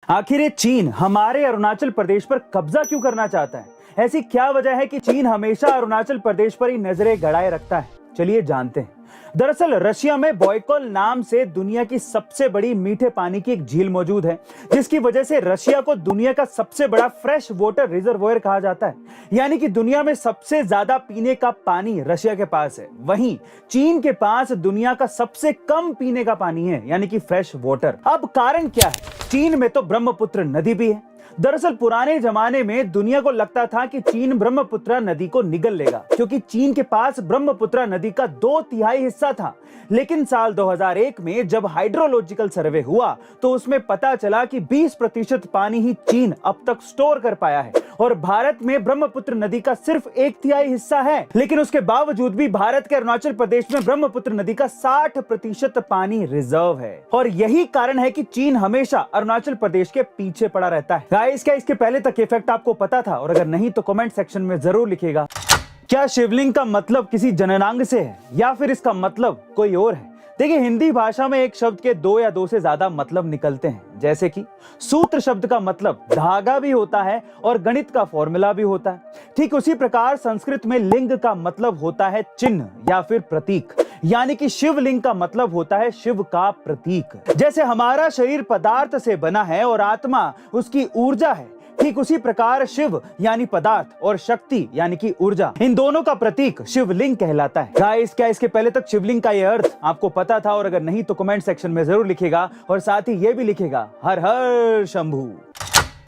आखिर ये चीन हमारे अरुणाचल प्रदेश पर कब्जा क्यों करना चाहता है? ऐसी क्या वजह है कि चीन हमेशा अरुणाचल प्रदेश पर ही नजरें गड़ाए रखता है? चलिए जानते हैं। दरअसल रशिया में बॉयकॉल नाम से दुनिया की सबसे बड़ी मीठे पानी की एक झील मौजूद है, जिसकी वजह से रशिया को दुनिया का सबसे बड़ा फ्रेश वाटर रिजर्वोयर कहा जाता है। यानी कि दुनिया में सबसे ज्यादा पीने का पानी रशिया के पास है। वहीं चीन के पास दुनिया का सबसे कम पीने का पानी है, यानी कि फ्रेश वाटर। अब कारण क्या है? चीन में तो ब्रह्मपुत्र नदी भी है। दरअसल पुराने जमाने में दुनिया को लगता था कि चीन ब्रह्मपुत्र नदी को निगल लेगा, क्योंकि चीन के पास ब्रह्मपुत्र नदी का 2/3 हिस्सा था। लेकिन साल 2001 में जब हाइड्रोलॉजिकल सर्वे हुआ तो उसमें पता चला कि 20% पानी ही चीन अब तक स्टोर कर पाया है, और भारत में ब्रह्मपुत्र नदी का सिर्फ 1/3 हिस्सा है। लेकिन उसके बावजूद भी भारत के अरुणाचल प्रदेश में ब्रह्मपुत्र नदी का 60% पानी रिजर्व है, और यही कारण है कि चीन हमेशा अरुणाचल प्रदेश के पीछे पड़ा रहता है। गाइस, क्या इसके पहले तक इफेक्ट आपको पता था? और अगर नहीं तो कमेंट सेक्शन में जरूर लिखिएगा। क्या शिवलिंग का मतलब किसी जननांग से है, या फिर इसका मतलब कोई और है? देखिए, हिंदी भाषा में एक शब्द के 2 या 2 से ज्यादा मतलब निकलते हैं। जैसे कि सूत्र शब्द का मतलब धागा भी होता है और गणित का फॉर्मूला भी होता है। ठीक उसी प्रकार संस्कृत में लिंग का मतलब होता है चिन्ह या फिर प्रतीक, यानी कि शिवलिंग का मतलब होता है शिव का प्रतीक। जैसे हमारा शरीर पदार्थ से बना है और आत्मा उसकी ऊर्जा है, ठीक उसी प्रकार शिव यानी पदार्थ और शक्ति यानी कि ऊर्जा, इन दोनों का प्रतीक शिवलिंग कहलाता है। गाइस, क्या इसके पहले तक शिवलिंग का यह अर्थ आपको पता था? और अगर नहीं तो कमेंट सेक्शन में जरूर लिखेगा, और साथ ही ये भी लिखेगा, हर हर शंभू।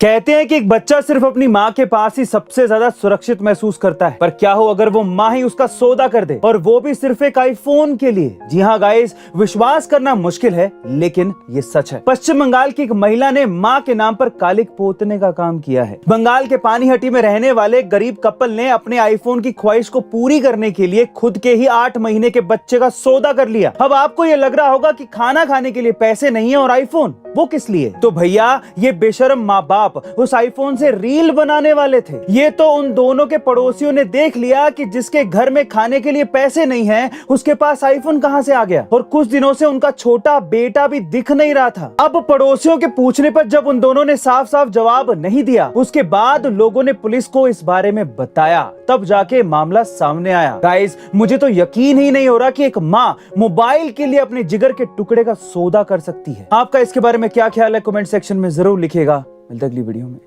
कहते हैं कि एक बच्चा सिर्फ अपनी माँ के पास ही सबसे ज्यादा सुरक्षित महसूस करता है, पर क्या हो अगर वो माँ ही उसका सौदा कर दे, और वो भी सिर्फ एक आईफोन के लिए? जी हाँ गाइस, विश्वास करना मुश्किल है लेकिन ये सच है। पश्चिम बंगाल की एक महिला ने माँ के नाम पर कालिक पोतने का काम किया है। बंगाल के पानीहटी में रहने वाले गरीब कपल ने अपने आईफोन की ख्वाहिश को पूरी करने के लिए खुद के ही 8 महीने के बच्चे का सौदा कर लिया। अब आपको ये लग रहा होगा कि खाना खाने के लिए पैसे नहीं है और आईफोन वो किस लिए? तो भैया, ये बेशर्म माँ बाप उस आईफोन से रील बनाने वाले थे। ये तो उन दोनों के पड़ोसियों ने देख लिया कि जिसके घर में खाने के लिए पैसे नहीं हैं, उसके पास आईफोन कहां से आ गया। और कुछ दिनों से उनका छोटा बेटा भी दिख नहीं रहा था। अब पड़ोसियों के पूछने पर जब उन दोनों ने साफ साफ जवाब नहीं दिया, उसके बाद लोगों ने पुलिस को इस बारे में बताया, तब जाके मामला सामने आया। गाइस, मुझे तो यकीन ही नहीं हो रहा कि एक माँ मोबाइल के लिए अपने जिगर के टुकड़े का सौदा कर सकती है। आपका इसके बारे में क्या ख्याल है? कमेंट सेक्शन में जरूर लिखिएगा। मिलते अगली वीडियो में।